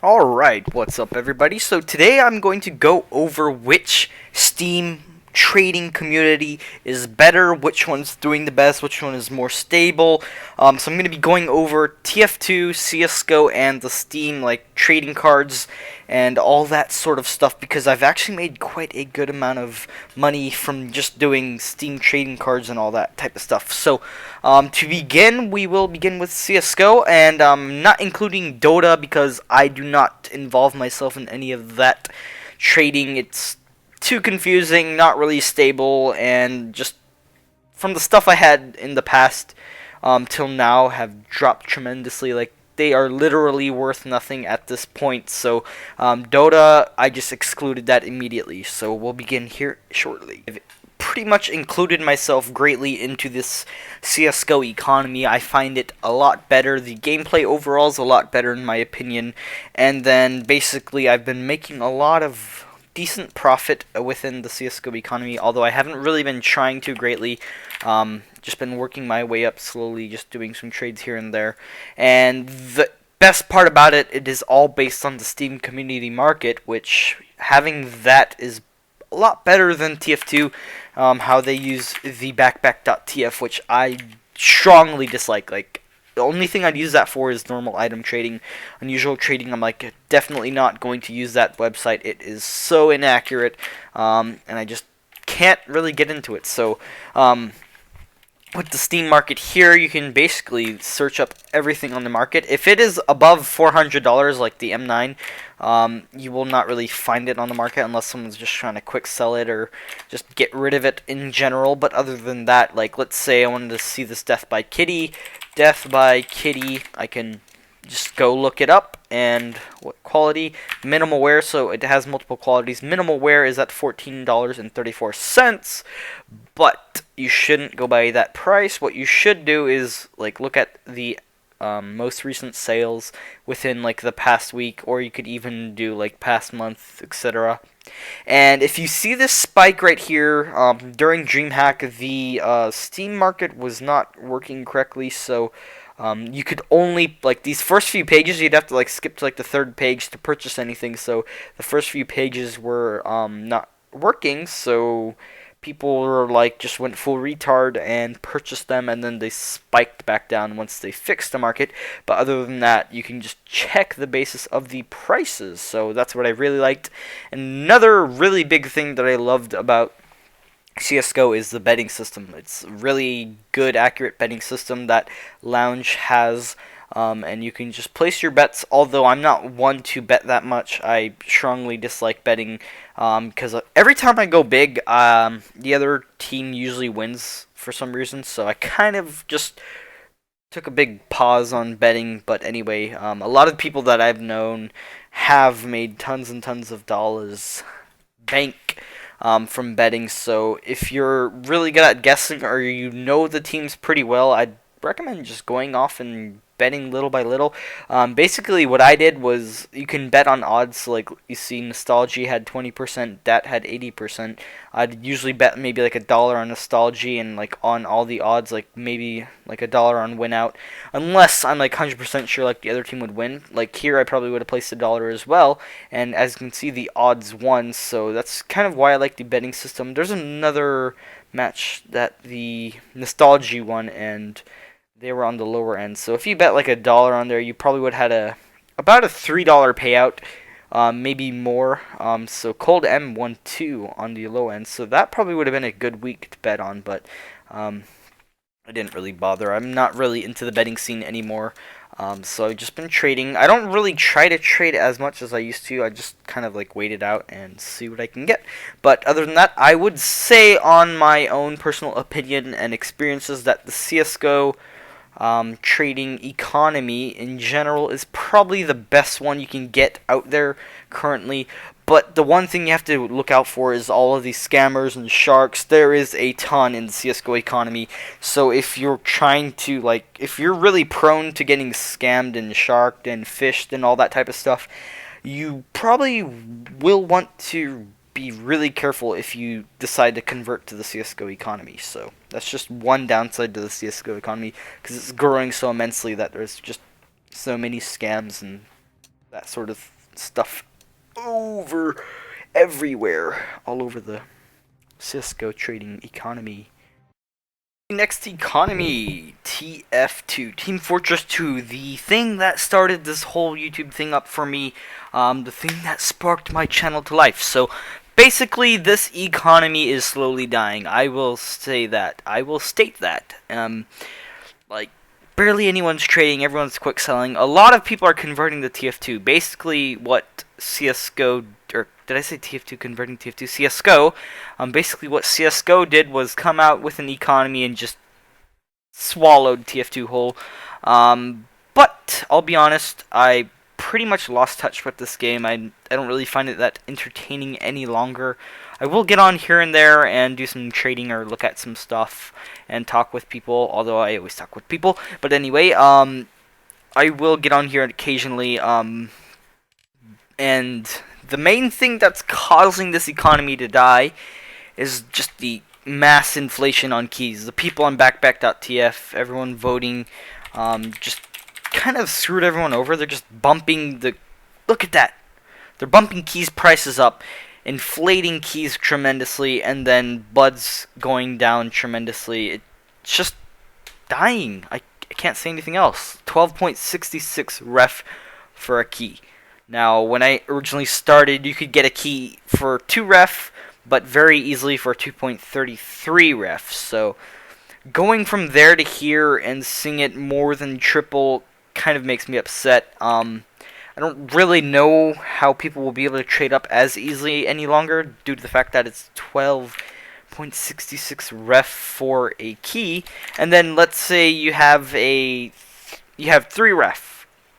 Alright, what's up everybody? So today I'm going to go over which Steam trading community is better, which one's doing the best, which one is more stable. So I'm going to be going over TF2, CSGO, and the Steam trading cards and all that sort of stuff because I've actually made quite a good amount of money from just doing Steam trading cards and all that type of stuff. So to begin, we will begin with CSGO, and not including Dota because I do not involve myself in any of that trading. It's too confusing, not really stable, and just from the stuff I had in the past till now have dropped tremendously. Like, they are literally worth nothing at this point. So Dota, I just excluded that immediately. So we'll begin here shortly. I've pretty much included myself greatly into this CSGO economy. I find it a lot better. The gameplay overall is a lot better in my opinion. And then basically I've been making a lot of decent profit within the CSGO economy, although I haven't really been trying to greatly. Just been working my way up slowly, just doing some trades here and there. And the best part about it, it is all based on the Steam community market, which having that is a lot better than TF2, how they use the backpack.tf, which I strongly dislike. Like, the only thing I'd use that for is normal item trading. Unusual trading, I'm like definitely not going to use that website. It is so inaccurate, and I just can't really get into it. So, with the Steam market here, you can basically search up everything on the market. If it is above $400, like the M9, you will not really find it on the market unless someone's just trying to quick sell it or just get rid of it in general. But other than that, like, let's say I wanted to see this Death by Kitty, I can just go look it up. And what quality? Minimal wear, so it has multiple qualities. Minimal wear is at $14.34, but you shouldn't go by that price. What you should do is like look at the most recent sales within like the past week, or you could even do like past month, etc. And if you see this spike right here, during DreamHack, the Steam market was not working correctly, so you could only, like, these first few pages, you'd have to like skip to like the third page to purchase anything. So the first few pages were not working, so people were like just went full retard and purchased them, and then they spiked back down once they fixed the market. But other than that, you can just check the basis of the prices. So that's what I really liked. Another really big thing that I loved about CSGO is the betting system. It's a really good, accurate betting system that Lounge has, and you can just place your bets. Although I'm not one to bet that much, I strongly dislike betting because every time I go big, the other team usually wins for some reason. So I kind of just took a big pause on betting. But anyway, a lot of people that I've known have made tons and tons of dollars bank from betting. So if you're really good at guessing or you know the teams pretty well, I'd recommend just going off and betting little by little. Basically, what I did was you can bet on odds. So like you see, Nostalgia had 20%, Dat had 80%. I'd usually bet maybe like $1 on Nostalgia and like on all the odds, like maybe like $1 on win out, unless I'm like 100% sure like the other team would win. Like here, I probably would have placed $1 as well, and as you can see, the odds won. So that's kind of why I like the betting system. There's another match that the Nostalgia won, and they were on the lower end. So if you bet like $1 on there, you probably would have had about a $3 payout, maybe more. So Cold M won 2 on the low end, so that probably would have been a good week to bet on. But I didn't really bother. I'm not really into the betting scene anymore. So I've just been trading. I don't really try to trade as much as I used to. I just kind of like wait it out and see what I can get. But other than that, I would say on my own personal opinion and experiences that the CSGO trading economy in general is probably the best one you can get out there currently. But the one thing you have to look out for is all of these scammers and sharks. There is a ton in the CSGO economy. So if you're trying to, like, if you're really prone to getting scammed and sharked and fished and all that type of stuff, you probably will want to be really careful if you decide to convert to the CSGO economy. So that's just one downside to the CSGO economy, because it's growing so immensely that there's just so many scams and that sort of stuff over everywhere, all over the CSGO trading economy. Next economy, TF2, Team Fortress 2, the thing that started this whole YouTube thing up for me, the thing that sparked my channel to life. So basically, this economy is slowly dying. I will say that. I will state that. Like, barely anyone's trading, everyone's quick selling. A lot of people are converting to TF2. Basically, what CSGO, or did I say TF2 converting TF2? CSGO. Basically, what CSGO did was come out with an economy and just swallowed TF2 whole. But I'll be honest, I pretty much lost touch with this game. I don't really find it that entertaining any longer. I will get on here and there and do some trading or look at some stuff and talk with people, although I always talk with people. But anyway, I will get on here occasionally, and the main thing that's causing this economy to die is just the mass inflation on keys. The people on backpack.tf, everyone voting, just kind of screwed everyone over. They're just bumping the... Look at that! They're bumping keys prices up, inflating keys tremendously, and then buds going down tremendously. It's just dying. I can't say anything else. 12.66 ref for a key. Now, when I originally started, you could get a key for 2 ref, but very easily for 2.33 ref. So, going from there to here and seeing it more than triple kind of makes me upset. I don't really know how people will be able to trade up as easily any longer due to the fact that it's 12.66 ref for a key. And then let's say you have 3 ref.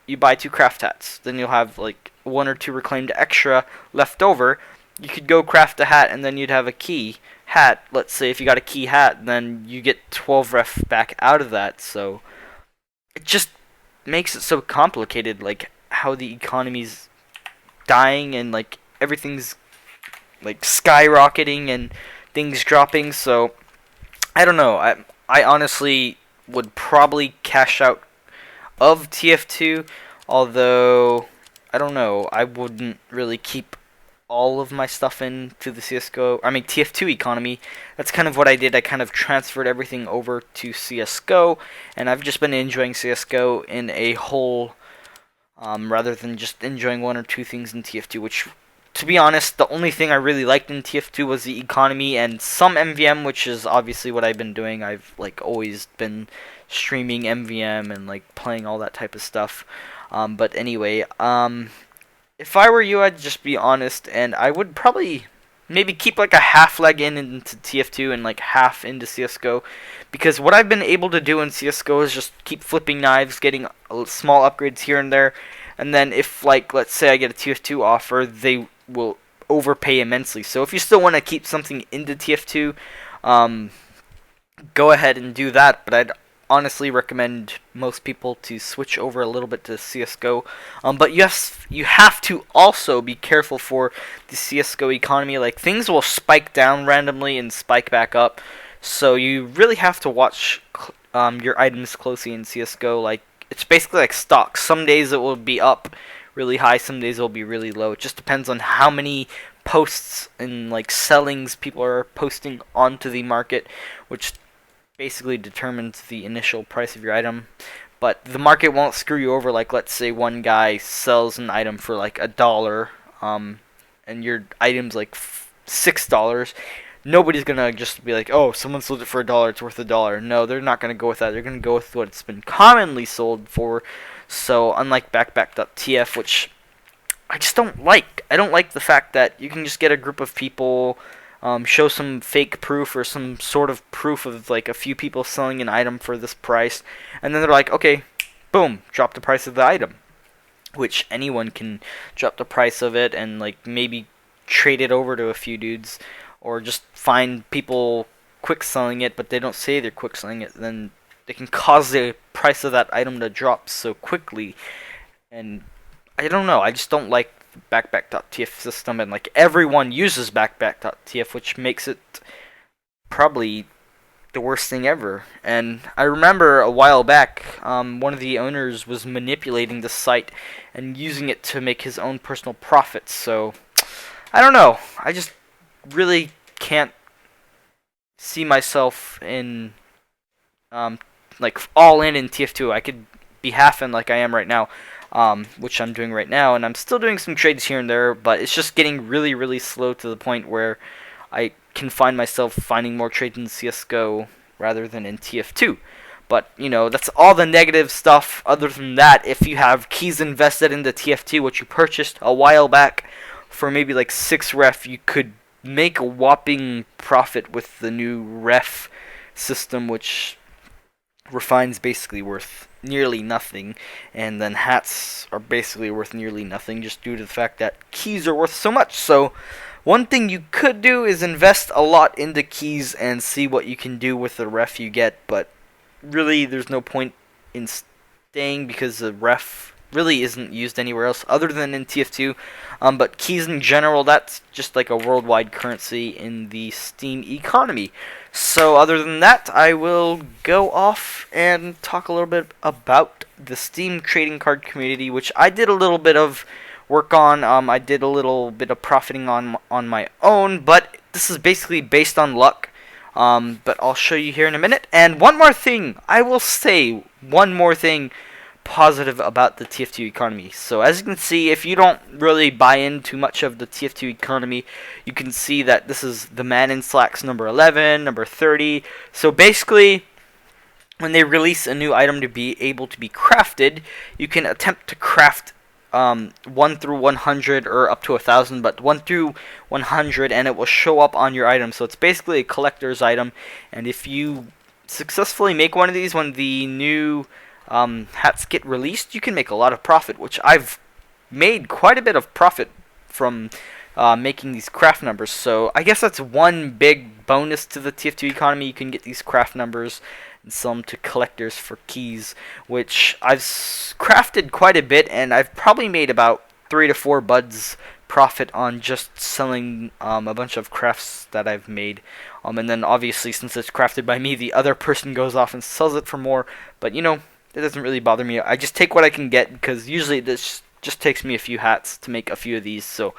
You buy 2 craft hats. Then you'll have like 1 or 2 reclaimed extra left over. You could go craft a hat and then you'd have a key hat. Let's say if you got a key hat, then you get 12 ref back out of that. So it just makes it so complicated, like how the economy's dying and like everything's like skyrocketing and things dropping. So I don't know. I honestly would probably cash out of TF2, although I don't know. I wouldn't really keep all of my stuff into the TF2 economy. That's kind of what I did. I kind of transferred everything over to CSGO, and I've just been enjoying CSGO in a whole, rather than just enjoying 1 or 2 things in TF2, which, to be honest, the only thing I really liked in TF2 was the economy and some MVM, which is obviously what I've been doing. I've like always been streaming MVM and like playing all that type of stuff. But anyway, if I were you, I'd just be honest, and I would probably maybe keep like a half leg into TF2 and like half into CSGO, because what I've been able to do in CSGO is just keep flipping knives, getting small upgrades here and there, and then if like let's say I get a TF2 offer, they will overpay immensely. So if you still want to keep something into TF2, go ahead and do that, but I'd honestly recommend most people to switch over a little bit to CSGO. But yes, you have to also be careful for the CSGO economy. Like, things will spike down randomly and spike back up, so you really have to watch your items closely in CSGO. Like, it's basically like stocks. Some days it will be up really high, some days it will be really low. It just depends on how many posts and like sellings people are posting onto the market, which basically determines the initial price of your item. But the market won't screw you over. Like, let's say one guy sells an item for like $1, and your item's like $6. Nobody's gonna just be like, oh, someone sold it for $1, it's worth $1. No, they're not gonna go with that. They're gonna go with what it's been commonly sold for. So unlike backpack.tf, which I just don't like. I don't like the fact that you can just get a group of people, show some fake proof or some sort of proof of like a few people selling an item for this price, and then they're like, okay, boom, drop the price of the item, which anyone can drop the price of it and like maybe trade it over to a few dudes, or just find people quick selling it, but they don't say they're quick selling it. Then they can cause the price of that item to drop so quickly, and I don't know. I just don't like backpack.tf system, and like everyone uses backpack.tf, which makes it probably the worst thing ever. And I remember a while back, one of the owners was manipulating the site and using it to make his own personal profits. So I don't know. I just really can't see myself in like all in TF2. I could be half in like I am right now, which I'm doing right now, and I'm still doing some trades here and there, but it's just getting really, really slow to the point where I can find myself finding more trades in CSGO rather than in TF2. But, you know, that's all the negative stuff. Other than that, if you have keys invested in the TF2, which you purchased a while back for maybe like 6 ref, you could make a whopping profit with the new ref system, which refine's basically worth nearly nothing, and then hats are basically worth nearly nothing just due to the fact that keys are worth so much. So one thing you could do is invest a lot into keys and see what you can do with the ref you get, but really there's no point in staying because the ref really isn't used anywhere else other than in TF2. But keys in general, that's just like a worldwide currency in the Steam economy. So other than that, I will go off and talk a little bit about the Steam trading card community, which I did a little bit of work on. I did a little bit of profiting on my own, but this is basically based on luck. But I'll show you here in a minute. And one more thing, I will say one more thing positive about the TF2 economy. So as you can see, if you don't really buy in too much of the TF2 economy, you can see that this is the man in slacks number 11, number 30. So basically, when they release a new item to be able to be crafted, you can attempt to craft 1 through 100 or up to 1,000, but 1 through 100, and it will show up on your item. So it's basically a collector's item, and if you successfully make one of these when the new hats get released, you can make a lot of profit, which I've made quite a bit of profit from making these craft numbers. So I guess that's one big bonus to the TF2 economy. You can get these craft numbers and sell them to collectors for keys, which I've crafted quite a bit, and I've probably made about 3 to 4 buds profit on just selling a bunch of crafts that I've made. And then obviously, since it's crafted by me, the other person goes off and sells it for more. But you know, it doesn't really bother me. I just take what I can get, because usually this just takes me a few hats to make a few of these. So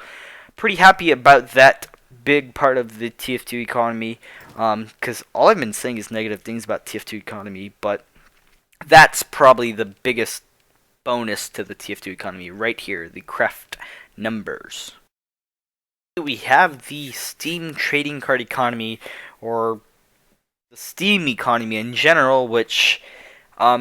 pretty happy about that big part of the TF2 economy, because all I've been saying is negative things about TF2 economy, but that's probably the biggest bonus to the TF2 economy right here, the craft numbers. We have the Steam trading card economy, or the Steam economy in general, which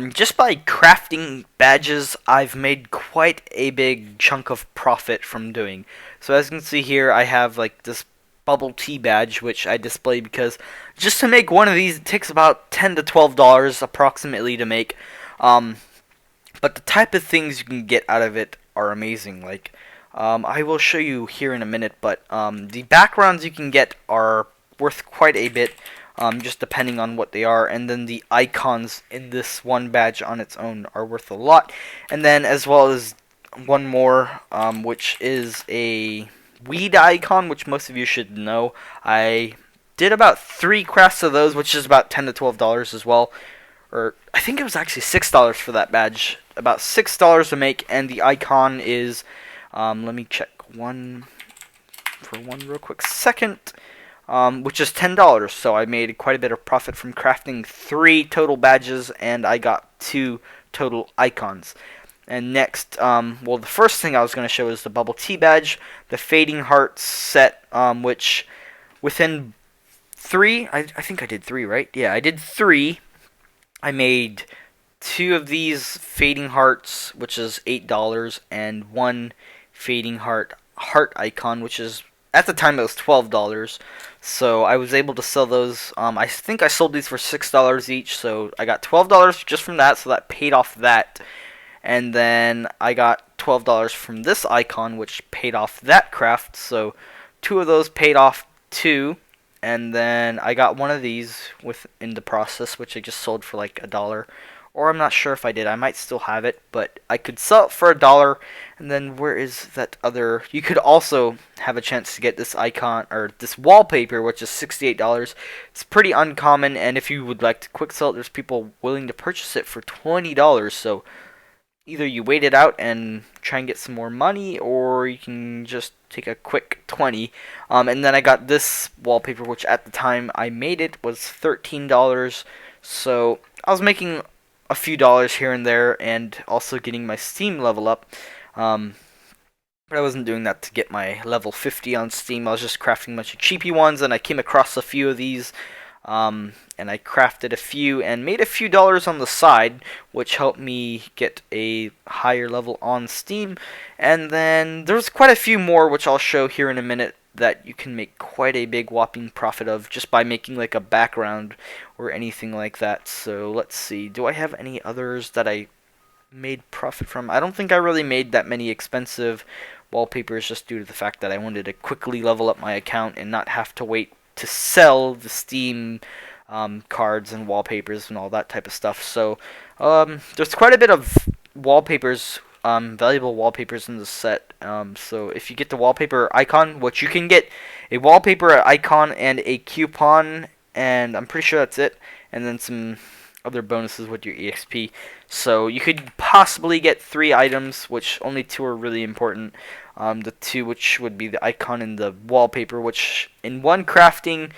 just by crafting badges, I've made quite a big chunk of profit from doing. So as you can see here, I have like this bubble tea badge, which I display because just to make one of these, it takes about $10 to $12 approximately to make. But the type of things you can get out of it are amazing. Like, I will show you here in a minute, but the backgrounds you can get are worth quite a bit. Just depending on what they are, and then the icons in this one badge on its own are worth a lot, and then as well as one more, which is a weed icon, which most of you should know. I did about 3 crafts of those, which is about $10 to $12 as well, or I think it was actually $6 for that badge, about $6 to make, and the icon is, let me check one real quick second. Which is $10, so I made quite a bit of profit from crafting 3 total badges, and I got 2 total icons. And next, well, the first thing I was going to show is the bubble tea badge, the fading hearts set, which within 3, I think I did 3, right? Yeah, I did 3. I made 2 of these fading hearts, which is $8, and 1 fading heart icon, which is, at the time, it was $12. So I was able to sell those. I think I sold these for $6 each. So I got $12 just from that. So that paid off that. And then I got $12 from this icon, which paid off that craft. So 2 of those paid off too. And then I got one of these in the process, which I just sold for like $1 Or I'm not sure if I did. I might still have it, but I could sell it for $1. And then where is that other? You could also have a chance to get this icon or this wallpaper, which is $68. It's pretty uncommon, and if you would like to quick sell it, there's people willing to purchase it for $20. So either you wait it out and try and get some more money, or you can just take a quick 20. And then I got this wallpaper, which at the time I made it was $13. So I was making a few dollars here and there, and also getting my Steam level up. But I wasn't doing that to get my level 50 on Steam. I was just crafting a bunch of cheapy ones, and I came across a few of these. And I crafted a few and made a few dollars on the side, which helped me get a higher level on Steam. And then there's quite a few more, which I'll show here in a minute, that you can make quite a big whopping profit of just by making like a background or anything like that. So let's see, do I have any others that I made profit from? I don't think I really made that many expensive wallpapers, just due to the fact that I wanted to quickly level up my account and not have to wait to sell the Steam cards and wallpapers and all that type of stuff. So there's quite a bit of wallpapers, valuable wallpapers in the set. So if you get the wallpaper icon, which you can get a wallpaper icon and a coupon, and I'm pretty sure that's it, and then some other bonuses with your EXP. So you could possibly get 3 items, which only 2 are really important. The 2 which would be the icon and the wallpaper, which in one crafting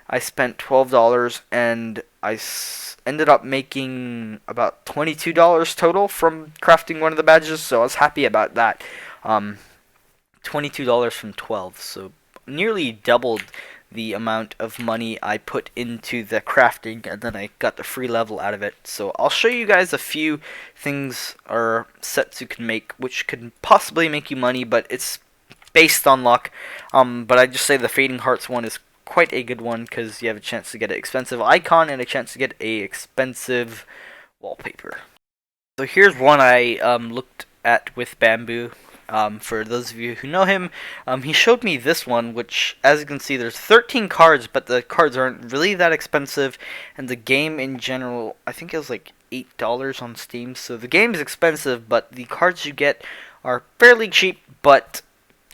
I spent $12, and I ended up making about $22 total from crafting one of the badges, so I was happy about that. $22 from 12, so nearly doubled the amount of money I put into the crafting, and then I got the free level out of it. So I'll show you guys a few things or sets you can make which could possibly make you money, but it's based on luck. But I just say the Fading Hearts one is quite a good one because you have a chance to get an expensive icon and a chance to get a expensive wallpaper. So here's one I looked at with Bamboo. For those of you who know him, he showed me this one, which, as you can see, there's 13 cards, but the cards aren't really that expensive, and the game in general, I think it was like $8 on Steam, so the game is expensive, but the cards you get are fairly cheap, but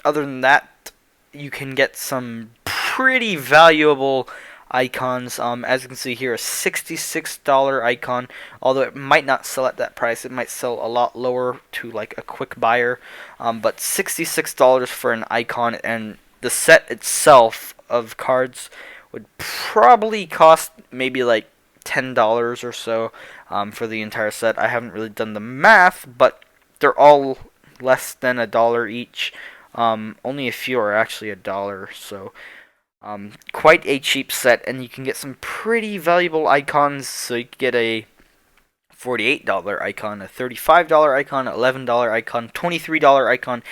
other than that, you can get some pretty valuable icons. As you can see here, a $66 icon, although it might not sell at that price. It might sell a lot lower to like a quick buyer, but $66 for an icon, and the set itself of cards would probably cost maybe like $10 or so for the entire set. I haven't really done the math, but they're all less than $1 each. Only a few are actually $1, so quite a cheap set, and you can get some pretty valuable icons. So you can get a $48 icon, a $35 icon, $11 icon, $23 icon,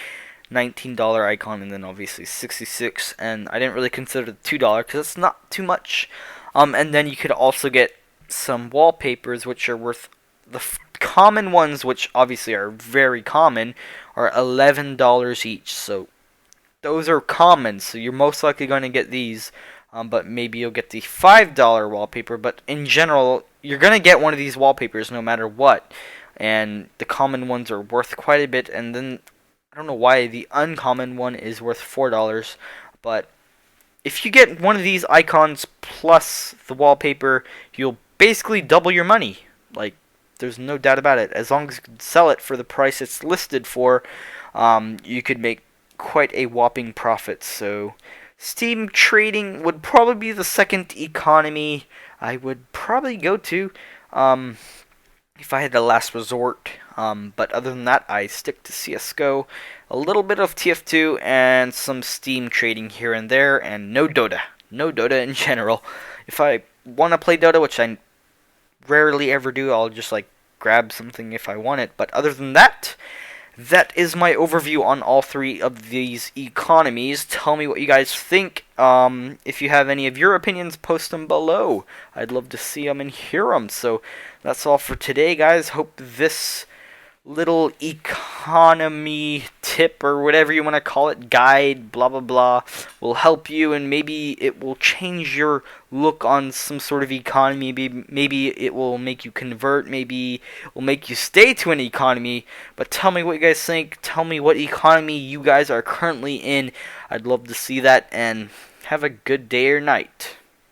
$19 icon, and then obviously $66. And I didn't really consider the $2 because it's not too much. And then you could also get some wallpapers, which are worth the common ones, which obviously are very common, are $11 each. So those are common, so you're most likely going to get these, but maybe you'll get the $5 wallpaper, but in general, you're going to get one of these wallpapers no matter what, and the common ones are worth quite a bit, and then, I don't know why the uncommon one is worth $4, but if you get one of these icons plus the wallpaper, you'll basically double your money. Like, there's no doubt about it. As long as you can sell it for the price it's listed for, you could make quite a whopping profit. So Steam trading would probably be the second economy I would probably go to if I had the last resort. But other than that, I stick to CSGO, a little bit of TF2, and some Steam trading here and there, and no Dota. No Dota in general. If I want to play Dota, which I rarely ever do, I'll just like grab something if I want it. But other than that, that is my overview on all 3 of these economies. Tell me what you guys think. If you have any of your opinions, post them below. I'd love to see them and hear them. So that's all for today, guys. Hope this little economy tip tip or whatever you want to call it, guide, blah blah blah, will help you, and maybe it will change your look on some sort of economy. Maybe it will make you convert, maybe it will make you stay to an economy. But tell me what you guys think. Tell me what economy you guys are currently in. I'd love to see that, and have a good day or night.